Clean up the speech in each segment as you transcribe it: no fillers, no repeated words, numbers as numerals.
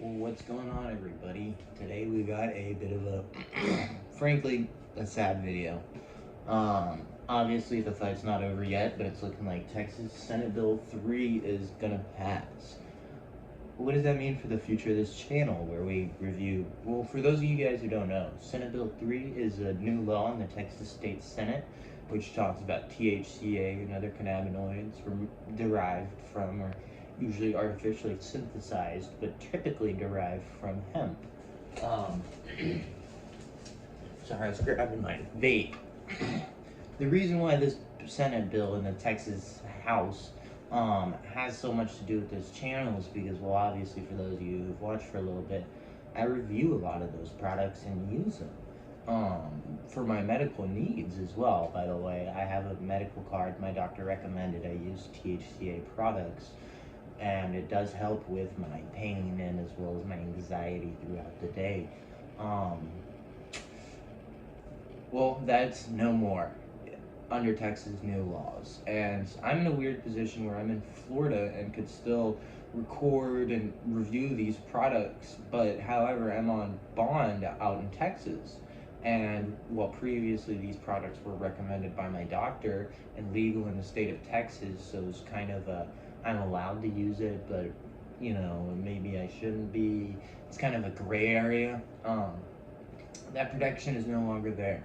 Well, what's going on, everybody? Today we got a bit of a, frankly, a sad video. Obviously the fight's not over yet, but it's looking like Texas Senate Bill 3 is gonna pass. What does that mean for the future of this channel where we review? Well, for those of you guys who don't know, Senate Bill 3 is a new law in the Texas State Senate which talks about THCA and other cannabinoids derived from, or usually artificially synthesized, but typically derived from hemp. Um, sorry, I was grabbing my vape. The reason why this Senate bill in the Texas House has so much to do with this channel is because, well, obviously, for those of you who've watched for a little bit, I review a lot of those products and use them for my medical needs as well. By the way, I have a medical card. My doctor recommended I use THCA products, and it does help with my pain and as well as my anxiety throughout the day. Um, well, that's no more under Texas new laws. And I'm in a weird position where I'm in Florida and could still record and review these products, but however, I'm on bond out in Texas. And while previously these products were recommended by my doctor and legal in the state of Texas, so it's kind of a, I'm allowed to use it, but you know, maybe I shouldn't be. It's kind of a gray area. That protection is no longer there.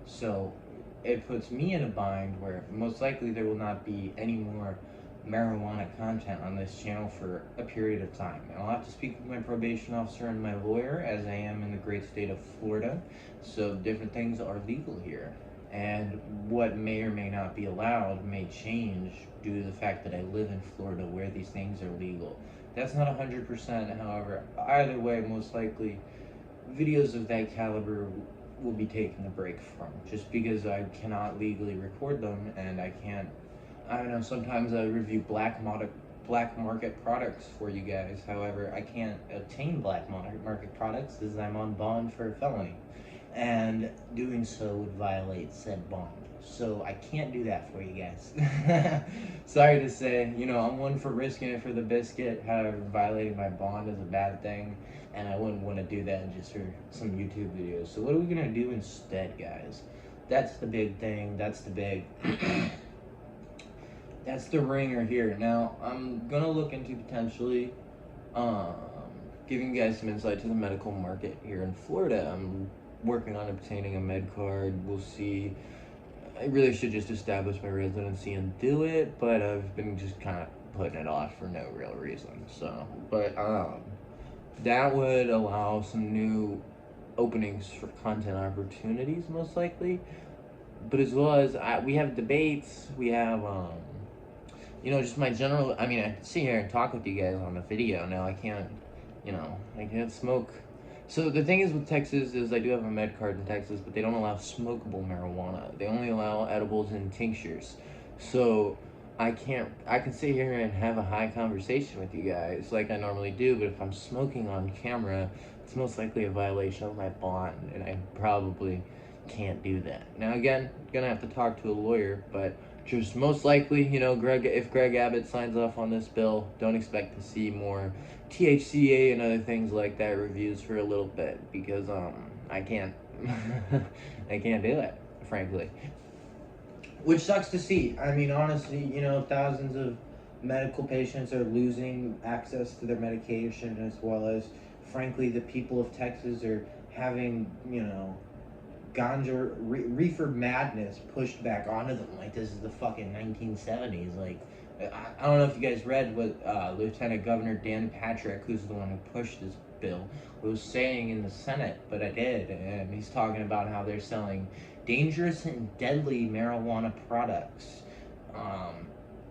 So it puts me in a bind where most likely there will not be any more marijuana content on this channel for a period of time. And I'll have to speak with my probation officer and my lawyer, as I am in the great state of Florida, so different things are legal here. And what may or may not be allowed may change due to the fact that I live in Florida where these things are legal. That's not 100%, however, either way, most likely videos of that caliber will be taking a break from, just because I cannot legally record them, and I can't. I don't know, sometimes I review black market products for you guys. However, I can't obtain black market products as I'm on bond for a felony, and doing so would violate said bond. So I can't do that for you guys. Sorry to say, you know, I'm one for risking it for the biscuit. However, violating my bond is a bad thing, and I wouldn't want to do that just for some YouTube videos. So what are we gonna do instead, guys? That's the big thing. That's the big. That's the ringer here. Now I'm gonna look into potentially um, giving you guys some insight to the medical market here in Florida. I'm working on obtaining a med card. We'll see. I really should just establish my residency and do it, but I've been just kind of putting it off for no real reason. So, but that would allow some new openings for content opportunities, most likely. But as well as we have debates, we have you know, just my general. I mean, I can sit here and talk with you guys on the video. Now I can't, you know, I can't smoke. So the thing is with Texas is I do have a med card in Texas, but they don't allow smokable marijuana. They only allow edibles and tinctures. So I can sit here and have a high conversation with you guys like I normally do, but if I'm smoking on camera, it's most likely a violation of my bond, and I probably can't do that. Now again, gonna have to talk to a lawyer, but just most likely, you know, if Greg Abbott signs off on this bill, don't expect to see more THCA and other things like that reviews for a little bit, because I can't I can't do it, frankly. Which sucks to see. I mean, honestly, you know, thousands of medical patients are losing access to their medication, as well as, frankly, the people of Texas are having, you know, ganja reefer madness pushed back onto them like this is the fucking 1970s. Like, I don't know if you guys read what Lieutenant Governor Dan Patrick, who's the one who pushed this bill, was saying in the Senate, but I did, and he's talking about how they're selling dangerous and deadly marijuana products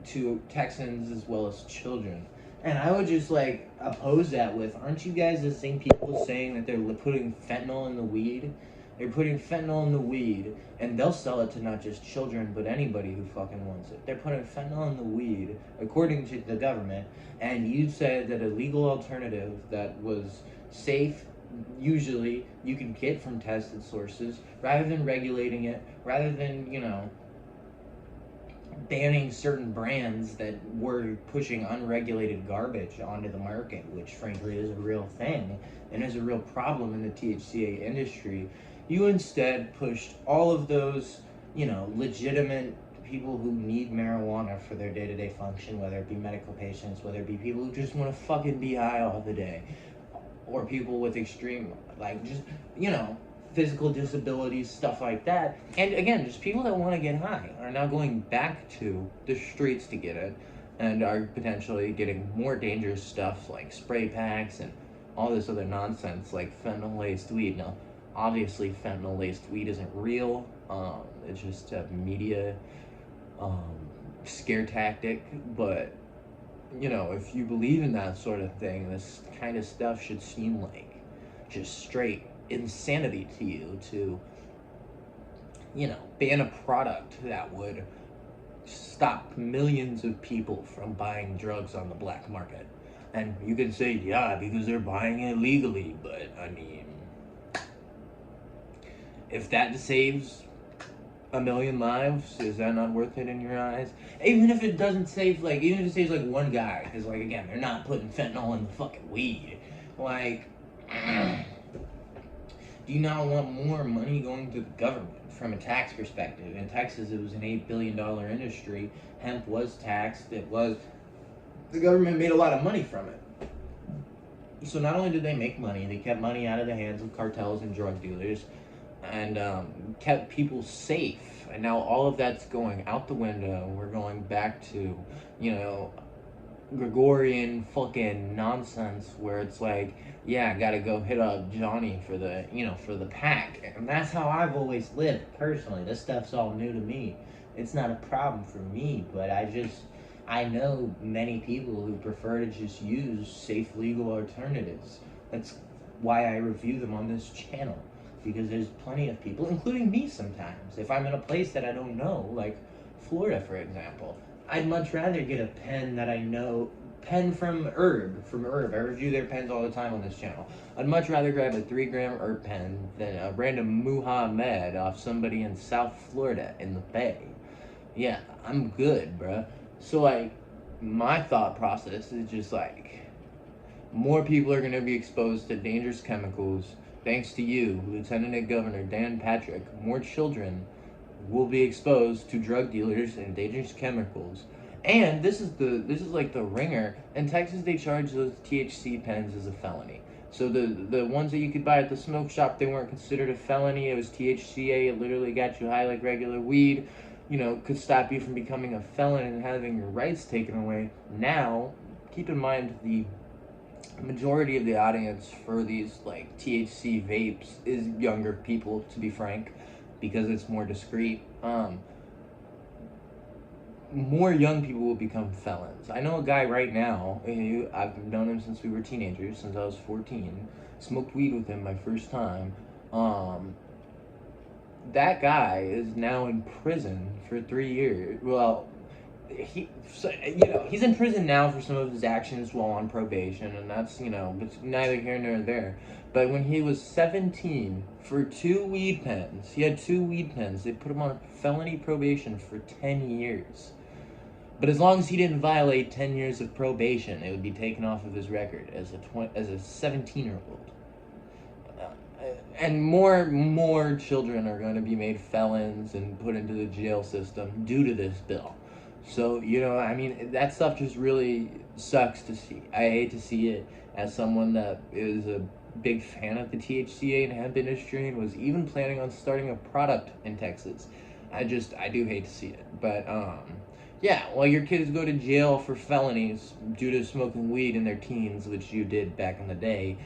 to Texans as well as children. And I would just like oppose that with, aren't you guys the same people saying that they're putting fentanyl in the weed? They're putting fentanyl in the weed, and they'll sell it to not just children, but anybody who fucking wants it. They're putting fentanyl in the weed, according to the government, and you said that a legal alternative that was safe, usually, you can get from tested sources, rather than regulating it, rather than, you know, banning certain brands that were pushing unregulated garbage onto the market, which frankly is a real thing and is a real problem in the THCA industry. You instead pushed all of those, legitimate people who need marijuana for their day-to-day function, whether it be medical patients, whether it be people who just want to fucking be high all the day, or people with extreme, like, just, physical disabilities, stuff like that. And again, just people that want to get high are now going back to the streets to get it, and are potentially getting more dangerous stuff like spray packs and all this other nonsense like fentanyl-laced weed. Now, obviously, fentanyl-laced weed isn't real. It's just a media scare tactic. But, if you believe in that sort of thing, this kind of stuff should seem like just straight insanity to you to, ban a product that would stop millions of people from buying drugs on the black market. And you can say, yeah, because they're buying it legally, but I mean, if that saves a million lives, is that not worth it in your eyes? Even if it doesn't save, even if it saves one guy, because again, they're not putting fentanyl in the fucking weed. Do you not want more money going to the government from a tax perspective? In Texas, it was an $8 billion industry. Hemp was taxed. The government made a lot of money from it. So not only did they make money, they kept money out of the hands of cartels and drug dealers, and kept people safe. And now all of that's going out the window. We're going back to, Gregorian fucking nonsense where it's yeah, I gotta go hit up Johnny for the pack. And that's how I've always lived, personally. This stuff's all new to me. It's not a problem for me, but I know many people who prefer to just use safe, legal alternatives. That's why I review them on this channel. Because there's plenty of people, including me sometimes, if I'm in a place that I don't know, like Florida, for example, I'd much rather get a pen that I know, pen from Herb. I review their pens all the time on this channel. I'd much rather grab a 3-gram Herb pen than a random Muhammad off somebody in South Florida in the Bay. Yeah, I'm good, bruh. So, my thought process is just, more people are going to be exposed to dangerous chemicals. Thanks to you, Lieutenant Governor Dan Patrick, more children will be exposed to drug dealers and dangerous chemicals. And this is the ringer. In Texas, they charge those THC pens as a felony. So the ones that you could buy at the smoke shop, they weren't considered a felony. It was THCA. It literally got you high like regular weed. Could stop you from becoming a felon and having your rights taken away. Now, keep in mind the majority of the audience for these THC vapes is younger people, to be frank, because it's more discreet. More young people will become felons. I know a guy right now, I've known him since we were teenagers, since I was 14, smoked weed with him my first time. That guy is now in prison for 3 years. Well, he's in prison now for some of his actions while on probation, and that's, it's neither here nor there. But when he was 17, for 2 weed pens, he had 2 weed pens, they put him on felony probation for 10 years. But as long as he didn't violate 10 years of probation, it would be taken off of his record as a 17-year-old. And more children are going to be made felons and put into the jail system due to this bill. So, that stuff just really sucks to see. I hate to see it as someone that is a big fan of the THCA and hemp industry and was even planning on starting a product in Texas. I do hate to see it. But, yeah, while your kids go to jail for felonies due to smoking weed in their teens, which you did back in the day,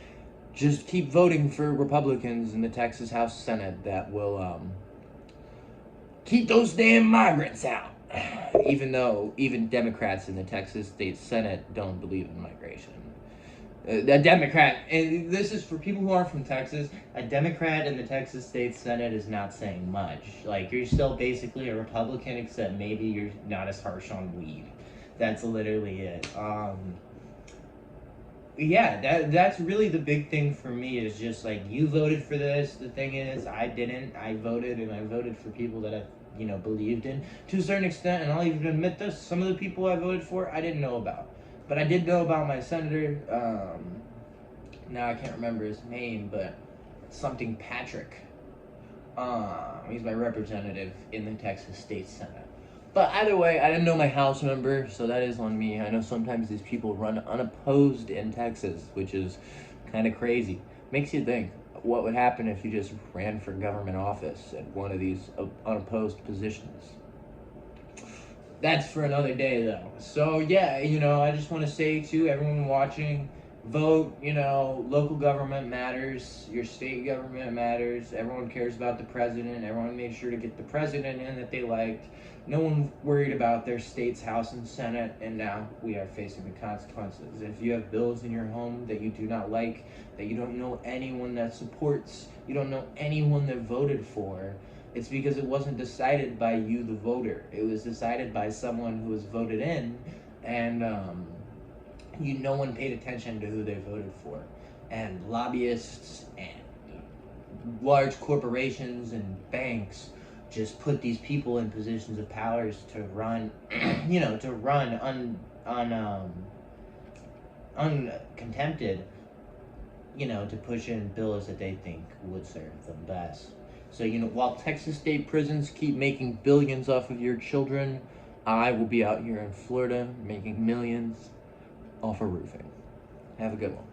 just keep voting for Republicans in the Texas House Senate that will, keep those damn migrants out. Even though even Democrats in the Texas State Senate don't believe in migration. A Democrat, and this is for people who aren't from Texas, a Democrat in the Texas State Senate is not saying much. You're still basically a Republican, except maybe you're not as harsh on weed. That's literally it. Yeah, that's really the big thing for me, is just you voted for this. The thing is, I didn't. I voted, and I voted for people that I believed in to a certain extent. And I'll even admit this: some of the people I voted for, I didn't know about, but I did know about my senator. Now I can't remember his name, but something Patrick. He's my representative in the Texas State Senate. But either way, I didn't know my House member, so that is on me. I know sometimes these people run unopposed in Texas, which is kind of crazy. Makes you think, what would happen if you just ran for government office at one of these unopposed positions? That's for another day, though. So, yeah, I just want to say to everyone watching, vote. Local government matters, your state government matters. Everyone cares about the president. Everyone made sure to get the president in that they liked. No one worried about their state's House and Senate, and now we are facing the consequences. If you have bills in your home that you do not like, that you don't know anyone that supports, you don't know anyone that voted for, it's because it wasn't decided by you, the voter. It was decided by someone who was voted in, and no one paid attention to who they voted for. And lobbyists and large corporations and banks just put these people in positions of powers to run, uncontempted, to push in bills that they think would serve them best. So, while Texas state prisons keep making billions off of your children, I will be out here in Florida making millions off of roofing. Have a good one.